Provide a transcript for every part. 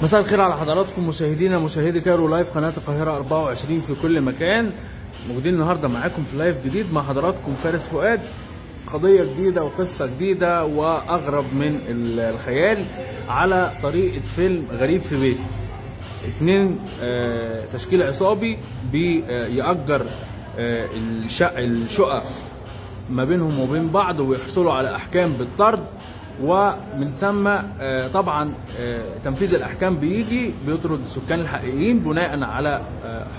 مساء الخير على حضراتكم مشاهدينا مشاهدي كايرو لايف قناة القاهرة 24 في كل مكان. موجودين النهارده معاكم في لايف جديد مع حضراتكم فارس فؤاد. قضية جديدة وقصة جديدة وأغرب من الخيال على طريقة فيلم غريب في بيتي. اتنين تشكيل عصابي بيأجر الشقق ما بينهم وبين بعض ويحصلوا على أحكام بالطرد، ومن ثم طبعا تنفيذ الأحكام بيجي بيطرد السكان الحقيقيين بناء على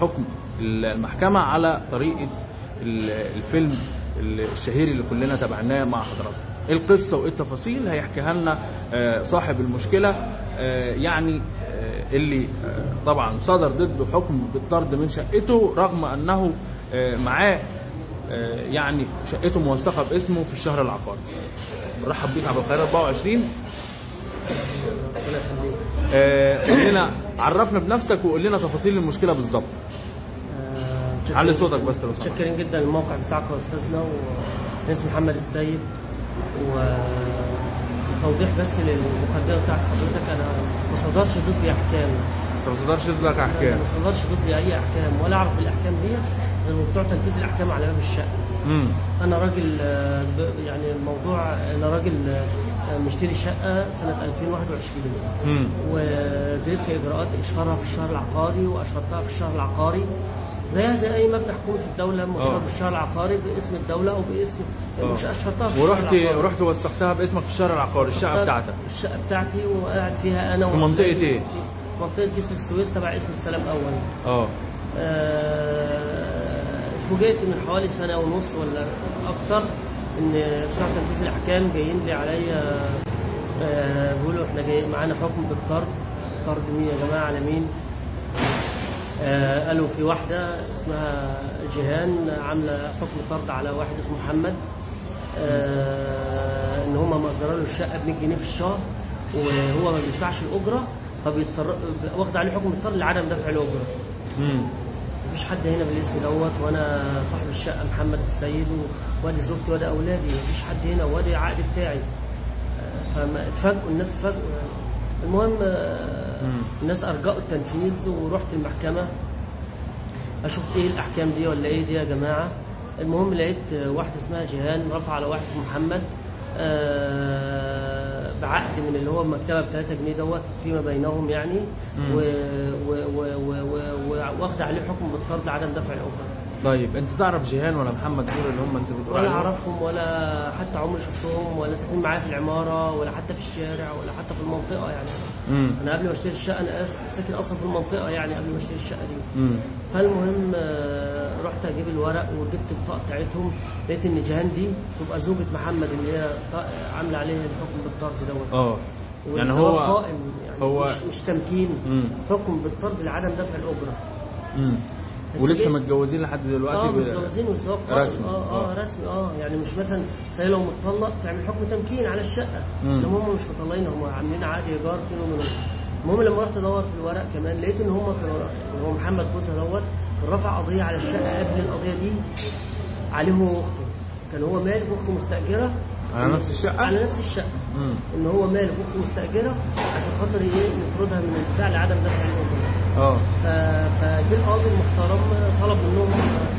حكم المحكمة على طريقة الفيلم الشهير اللي كلنا تابعناه مع حضراتكم. ايه القصة وايه التفاصيل هيحكيها لنا صاحب المشكلة، يعني اللي طبعا صدر ضده حكم بالطرد من شقته رغم انه معاه يعني شقته موثقة باسمه في الشهر العقاري. مرحب بيك على القاهرة 24. قول لنا، عرفنا بنفسك وقول لنا تفاصيل المشكلة بالظبط. علي صوتك بس لو سمحت. متشكرين جدا الموقع بتاعك يا استاذنا، واسمي محمد السيد. وتوضيح بس للمقدمه بتاعت حضرتك، انا ما صدرش ضدي احكام. انت ما صدرش ضدك احكام؟ ما صدرش ضدي اي احكام ولا اعرف الاحكام ديت غير بتوع تنفيذ الاحكام على باب الشقه. انا راجل يعني الموضوع، انا راجل مشتري شقه سنه 2021 وجريت في اجراءات اشهارها في الشهر العقاري واشهرتها في الشهر العقاري زيها زي اي مبنى حكومي في الدوله مشهور بالشهر العقاري باسم الدوله او باسم مش اشهرتها في الشهر العقاري. ورحت وثقتها باسمك في الشهر العقاري. الشقه بتاعتك؟ الشقه بتاعتي وقاعد فيها انا. في منطقه ايه؟ منطقه جسر السويس تبع اسم السلام اول. فوجئت من حوالي سنه ونص ولا اكتر ان بتوع تنفيذ الاحكام جايين لي عليا، بيقولوا احنا جاي معانا حكم بالطرد. طرد مين يا جماعه؟ على مين؟ قالوا في واحده اسمها جيهان عامله حكم طرد على واحد اسمه محمد، ان هم مأجروا له الشقه ب 100 جنيه في الشهر وهو ما بيدفعش الاجره، فبيضطر واخد عليه حكم الطرد لعدم دفع الاجره. مفيش حد هنا بالاسم دوت، وانا صاحب الشقه محمد السيد وادي زوجتي وادي اولادي، مفيش حد هنا وادي العقد بتاعي. فما اتفاجئوا الناس، اتفاجئوا يعني. المهم الناس ارجعوا التنفيذ ورحت المحكمه اشوف ايه الاحكام دي ولا ايه دي يا جماعه. المهم لقيت واحده اسمها جيهان رفع على واحد اسمه محمد بعقد من اللي هو المكتبه ب 3 جنيه دوت فيما بينهم يعني، واخد عليه حكم بالطرد عدم دفع الاجره. طيب انت تعرف جيهان ولا محمد دول اللي هم انت بتقول عليهم؟ ولا اعرفهم ولا حتى عمري شفتهم ولا ساكنين معايا في العماره ولا حتى في الشارع ولا حتى في المنطقه يعني. انا قبل ما اشتري الشقه انا ساكن اصلا في المنطقه يعني قبل ما اشتري الشقه دي. فالمهم رحت اجيب الورق وجبت البطاقه بتاعتهم، لقيت ان جيهان دي تبقى زوجة محمد اللي هي عامله عليه الحكم بالطرد دوت. يعني هو قائم يعني هو مش تمكين، حكم بالطرد لعدم دفع الاجره. ولسه متجوزين لحد دلوقتي؟ متجوزين والزواج رسمي. رسمي. يعني مش مثلا زي لو متطلق تعمل حكم تمكين على الشقه، انما هم مش مطلقين، هم عاملين عقد ايجار فين ومن. المهم لما رحت ادور في الورق كمان لقيت ان هم هو محمد كوسه دوت كان رفع قضيه على الشقه قبل القضيه دي عليه هو واخته. كان هو مالك واخته مستاجره على نفس الشقه؟ على نفس الشقه. ان هو مالك واخته مستاجره عشان خاطر يفرضها من الدفاع لعدم دفع الاجره. فجه القاضي المحترم طلب منهم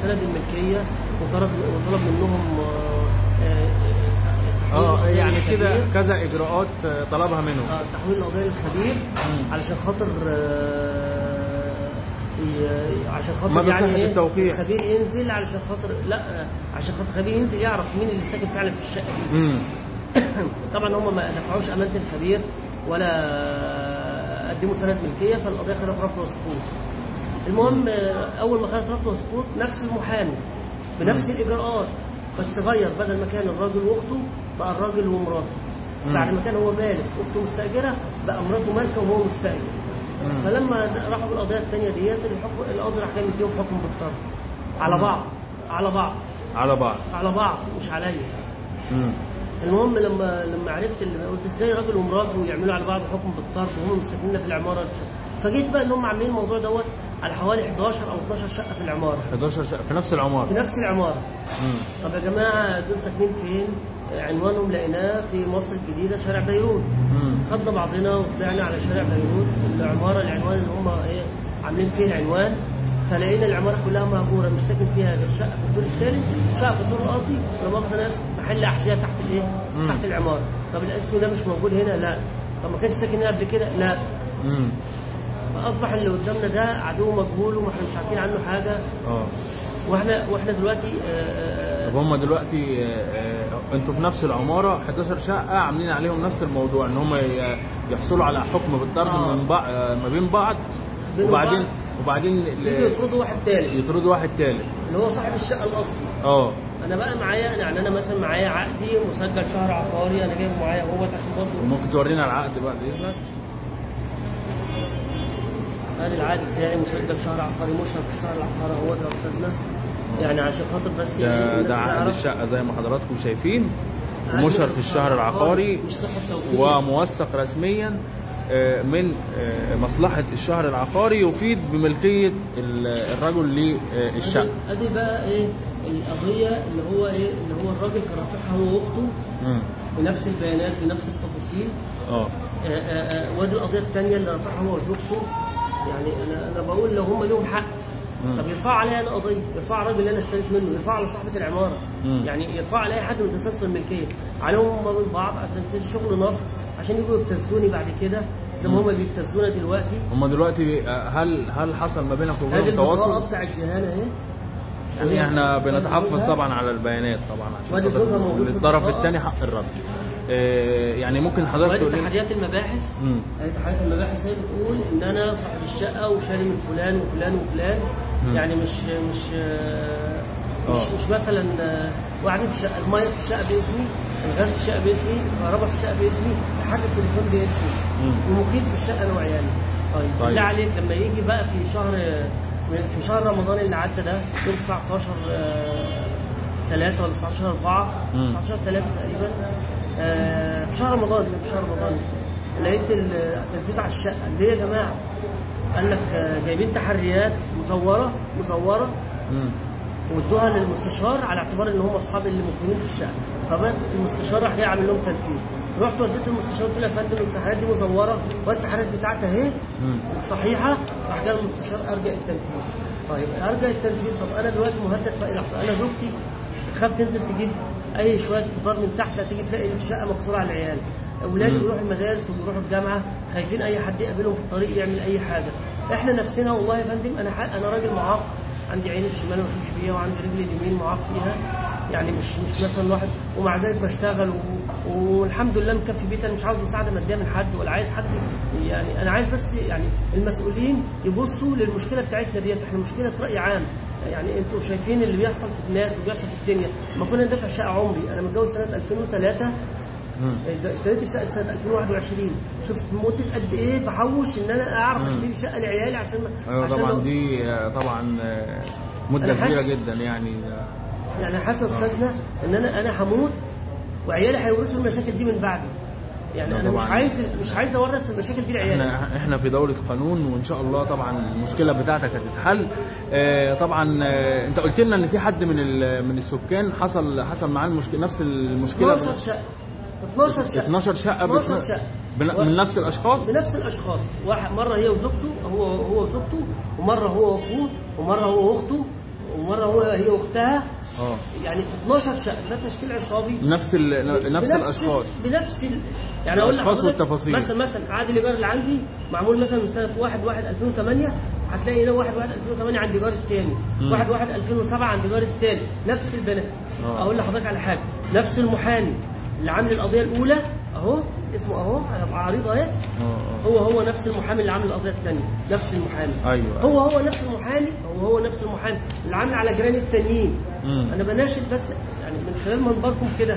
سند الملكيه وطلب منهم يعني كده كذا اجراءات طلبها منهم. تحويل القضيه للخبير علشان خاطر يعني التوقيع. الخبير ينزل علشان خاطر عشان خاطر الخبير ينزل يعرف مين اللي ساكن فعلا في الشقه دي. طبعا هم ما دفعوش امانه الخبير ولا قدموا سند ملكيه، فالقضيه خدت رفض وسقوط. المهم اول ما خدت رفض وسقوط نفس المحامي بنفس الاجراءات بس غير، بدل ما كان الراجل واخته بقى الراجل ومراته. بعد ما كان هو مالك واخته مستاجره بقى مراته مالكه وهو مستاجر. فلما راحوا بالقضيه الثانيه ديت القاضي راح جاي مديهم حكم بالطرد على بعض مش عليا. المهم لما عرفت اللي قلت ازاي راجل ومراته يعملوا على بعض حكم بالطرد وهم مساكنين في العماره. فجيت بقى ان هم عاملين الموضوع دوت على حوالي 11 او 12 شقه في العماره. 11 شقه في نفس العماره؟ في نفس العماره. طب يا جماعه دول ساكنين فين؟ عنوانهم لقيناه في مصر الجديده شارع بيروت. خدنا بعضنا وطلعنا على شارع بيروت، العماره العنوان اللي هم ايه عاملين فيه العنوان، فلقينا العماره كلها مهجوره، مش ساكن فيها غير شقه في الدور الثالث وشقه في الدور الارضي، ولا مؤاخذه انا اسف محل احذيه تحت الايه؟ تحت العماره. طب الاسم ده مش موجود هنا؟ لا. طب ما كانش ساكن هنا قبل كده؟ لا. فاصبح اللي قدامنا ده عدو مجهول واحنا مش عارفين عنه حاجه. واحنا دلوقتي طب هم دلوقتي انتوا في نفس العماره 11 شقه عاملين عليهم نفس الموضوع، ان هم يحصلوا على حكم بالطرد من ما بين بعض، وبعدين يطردوا واحد ثالث اللي هو صاحب الشقه الاصلي. انا بقى معايا، يعني انا مثلا معايا عقدي مسجل شهر عقاري، انا جايبه معايا هو عشان برضه. ممكن تورينا العقد بقى باذنك؟ ادي العقد بتاعي مسجل شهر عقاري، مشرف في الشهر العقاري اهوت يا استاذنا، يعني عشان خاطر بس ده عقد الشقه زي ما حضراتكم شايفين، ومشرف في الشهر العقاري وموثق رسميا من مصلحه الشهر العقاري، يفيد بملكيه الرجل للشقه. ادي بقى ايه القضيه اللي هو الراجل كان رافعها هو واخته بنفس البيانات بنفس التفاصيل. وادي القضيه الثانيه اللي رافعها هو وزوجته. يعني انا بقول لو هم لهم حق طب يرفعوا عليا انا قضيه، يرفعوا الراجل اللي انا اشتريت منه، يرفعوا على صاحبه العماره، يعني يرفعوا على اي حد من تسلسل الملكيه عليهم هم من بعض عشان شغل نصب، عشان يجوا يبتزوني بعد كده زي ما هم بيبتزونا دلوقتي. هم دلوقتي هل حصل ما بينك وبينهم تواصل؟ البطاقه بتاع الجهاله اهي، يعني احنا بنتحفظ طبعا على البيانات طبعا عشان الطرف الثاني حق الرد. يعني ممكن حضرتك تقول تحريات المباحث. تحريات المباحث هي بتقول ان انا صاحب الشقه وشاري من فلان وفلان وفلان. يعني مش مثلا وقاعدين في الشقه، الميه في الشقه باسمي، الغاز في الشقه باسمي، الكهرباء في الشقه باسمي، لحد التليفون باسمي، ومقيم في الشقه انا وعيالي. طيب بالله عليك لما يجي بقى في شهر رمضان اللي عدى ده يوم 19 3 ولا 19 4 19 3 تقريبا، في شهر رمضان لقيت التنفيذ على الشقه ليه يا جماعه؟ قال لك جايبين تحريات مزوره وادوها للمستشار على اعتبار ان هم اصحاب اللي مقيمين في الشقه، فالمستشار راح جاي عامل لهم تنفيذ. رحت وديت المستشار قلت له يا فندم التحريات دي مزوره والتحريات بتاعتها اهي الصحيحه، راح جاي المستشار ارجع التنفيذ. طيب ارجع التنفيذ، طب انا دلوقتي مهدد في اي لحظه، انا زوجتي تخاف تنزل تجيب اي شويه فطار من تحت، لا تيجي تلاقي الشقه مكسوره على العيال، اولادي بيروحوا المدارس وبيروحوا الجامعه خايفين اي حد يقابلهم في الطريق يعمل اي حاجه. احنا نفسنا والله يا فندم انا راجل معاق، عندي عين الشمال ما بشوفش بيها وعندي رجلي اليمين معاق فيها، يعني مش مثلا واحد، ومع ذلك بشتغل والحمد لله مكفي بيتي. انا مش عاوز مساعده ماديه من حد ولا عايز حد، يعني انا عايز بس يعني المسؤولين يبصوا للمشكله بتاعتنا ديت، احنا مشكله راي عام. يعني انتوا شايفين اللي بيحصل في الناس وبيحصل في الدنيا. ما كنا ندفع شقه عمري، انا متجوز سنه 2003 اشتريت الشقه سنه 2021، شفت مده قد ايه بحوش ان انا اعرف اشتري شقه لعيالي عشان ايوه طبعا دي طبعا مده كبيره جدا يعني حاسس استاذنا ان انا هموت وعيالي هيورثوا المشاكل دي من بعدي. يعني انا مش عايز اورث المشاكل دي لعيالي. احنا في دوله قانون وان شاء الله طبعا المشكله بتاعتك هتتحل. طبعا انت قلت لنا ان في حد من السكان حصل معاه نفس المشكله. 12 شقه من نفس الاشخاص. بنفس الاشخاص، واحد مره هي وزوجته، هو وزوجته، ومره هو واخوه، ومره هو واخته، ومره هي واختها. يعني 12 شقه، ده تشكيل عصابي. نفس الاشخاص يعني اقول الاشخاص والتفاصيل. مثلا عقد الايجار اللي عندي معمول مثلا من سنه 1/1/2008، هتلاقي ده 1/1/2008 عند ايجار الثاني، 1/1/2007 عند ايجار الثالث، نفس البنات. اقول لحضرتك على حاجه، نفس المحامي اللي عامل القضيه الاولى اهو اسمه اهو هيبقى عريض اهي، هو نفس المحامي اللي عامل القضيه الثانيه، نفس المحامي. ايوه هو نفس المحامي اللي عامل على جيران التانيين. انا بناشد بس يعني من خلال منبركم كده،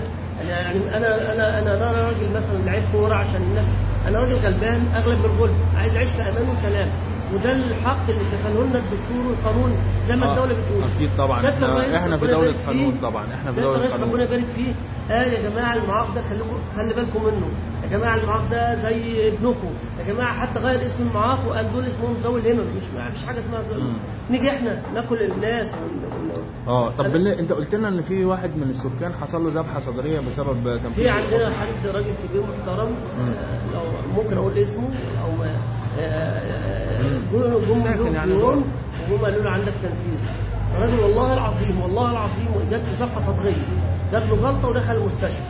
يعني انا راجل مثلا لعيب كوره عشان الناس، انا راجل غلبان اغلب من الغلب، عايز اعيش في امان وسلام، وده الحق اللي كفله لنا الدستور والقانون زي ما الدوله بتقول. اكيد طبعا احنا في دوله قانون، طبعا احنا في دوله قانون. ربنا يبارك فيه قال يا جماعه المعاق ده خلي بالكم منه، يا جماعه المعاق ده زي ابنكم، يا جماعه حتى غير اسم المعاق وقال دول اسمهم ذوي الهمم، مش حاجه اسمها ذوي الهمم. نيجي احنا ناكل الناس طب انت قلت لنا ان في واحد من السكان حصل له ذبحه صدريه بسبب تنفيذ في عندنا حد راجل كبير محترم، لو ممكن اقول اسمه او جم في يوم وهم قالوا له عندك تنفيذ. الراجل والله العظيم جات له ذبحه صدريه، جات له جلطه ودخل المستشفى.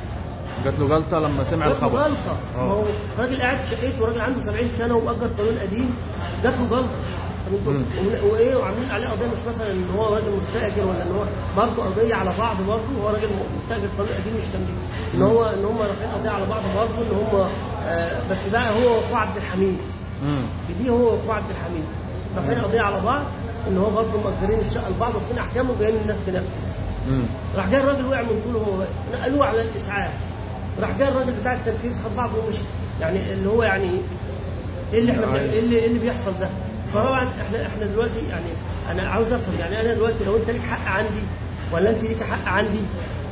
جات له جلطه لما سمع الخبر. جات له جلطه، ما هو راجل قاعد في شقته وراجل عنده 70 سنه ومأجر قانون قديم، جات له جلطه. وايه وعاملين عليه قضيه، مش مثلا ان هو راجل مستاجر ولا ان هو برضه قضيه على بعض، برضه هو راجل مستاجر قانون قديم مش تمليك، ان هم رافعين قضيه على بعض برضه، ان هم بس بقى هو واخوه عبد الحميد. دي هو واخوه عبد الحميد رافعين قضيه على بعض ان هو برضه مأجرين الشقه لبعض واخدين احكام وجايين الناس تنفذ. راح جاي الراجل وقع من طوله، هو نقلوه على الاسعاف. راح جاي الراجل بتاع التنفيذ خد بعضه ومشي. يعني اللي هو يعني ايه اللي احنا ايه اللي بيحصل ده؟ فطبعا احنا دلوقتي يعني انا عاوز افهم، يعني انا دلوقتي لو انت ليك حق عندي ولا انت ليك حق عندي،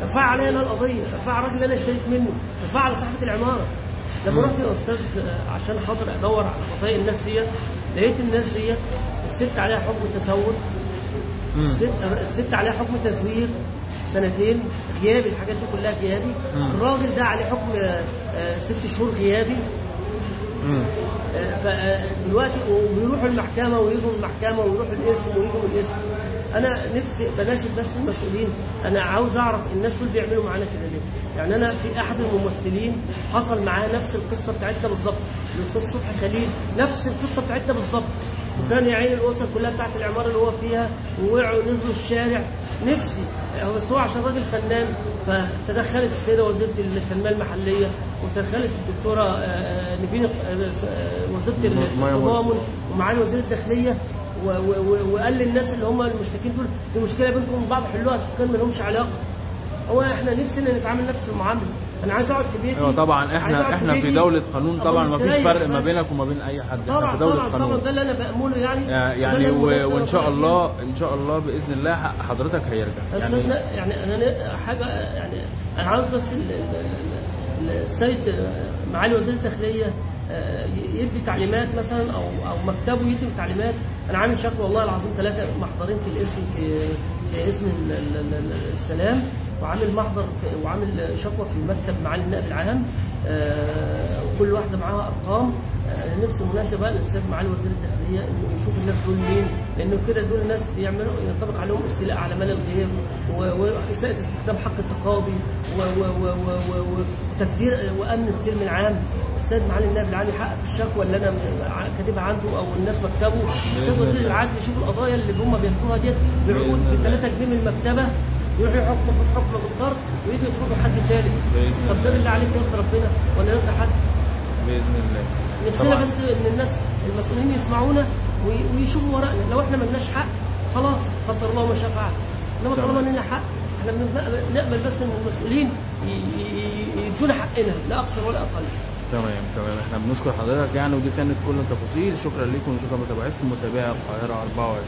ارفع عليا انا القضيه، ارفع على الراجل اللي انا اشتريت منه، ارفع على صاحبه العماره. لما رحت يا استاذ عشان خاطر ادور على خطايا الناس ديت، لقيت الناس ديت الست عليها حكم تسول، الست عليها حكم تزوير 2 غيابي، الحاجات دي كلها غيابي. الراجل ده عليه حكم 6 شهور غيابي. فدلوقتي وبيروحوا المحكمه ويجوا المحكمه ويروحوا القسم ويجوا القسم. انا نفسي بناشد بس المسؤولين، انا عاوز اعرف الناس دول بيعملوا معانا كده ليه؟ يعني انا في احد الممثلين حصل معاه نفس القصه بتاعتنا بالظبط، الاستاذ صبحي خليل، نفس القصه بتاعتنا بالظبط، وكان يا عين الاسر كلها بتاعت العماره اللي هو فيها ووقعوا نزلوا الشارع. نفسي بس هو عشان راجل فنان، فتدخلت السيده وزيره التنميه المحليه وتدخلت الدكتوره نيفين وزيره التضامن ومعالي وزير الداخليه، وقال للناس اللي هم المشتكين دول دي مشكله بينكم وبين بعض حلوها، السكان ما لهمش علاقه. هو احنا نفسنا نتعامل نفس المعامله، انا عايز اقعد في بيتي. ايوه طبعا احنا في دوله قانون طبعا، ما فيش فرق ما بينك وما بين اي حد، احنا في دوله قانون. طبعا ده اللي انا بامله يعني وان شاء الله باذن الله حق حضرتك هيرجع. يعني انا حاجه، يعني انا عاوز بس السيد معالي وزير الداخليه يدي تعليمات مثلا او مكتبه يدي تعليمات. انا عامل شكوى والله العظيم 3 محضرين في الاسم في اسم السلام، وعامل محضر وعامل شكوى في مكتب معالي النائب العام، وكل واحده معاها ارقام. نفس المناشده بقى للسيد معالي وزير الداخليه انه يشوف الناس دول مين، لانه كده دول الناس بيعملوا ينطبق عليهم استيلاء على مال الغير واساءه استخدام حق التقاضي وتقدير وامن السلم العام. السيد معالي النائب العام يحقق في الشكوى اللي انا كاتبها عنده او الناس مكتبه. السيد وزير العدل يشوف القضايا اللي هم بياخدوها ديت بعقود ب3 جنيه من المكتبه، يروحوا يحكموا في حكم بالطرد ويجوا يطردوا حد ثالث. طب ده بالله عليك يرضي ربنا ولا يرضي حد؟ باذن الله. نفسنا بس ان الناس المسؤولين يسمعونا ويشوفوا ورقنا، لو احنا مالناش حق خلاص قدر الله ما شاء فعل، انما طالما لنا حق احنا بنقبل بس ان المسؤولين يدونا حقنا لا اكثر ولا اقل. تمام احنا بنشكر حضرتك يعني، ودي كانت كل التفاصيل. شكرا لكم وشكرا لمتابعتكم متابعي القاهره 24.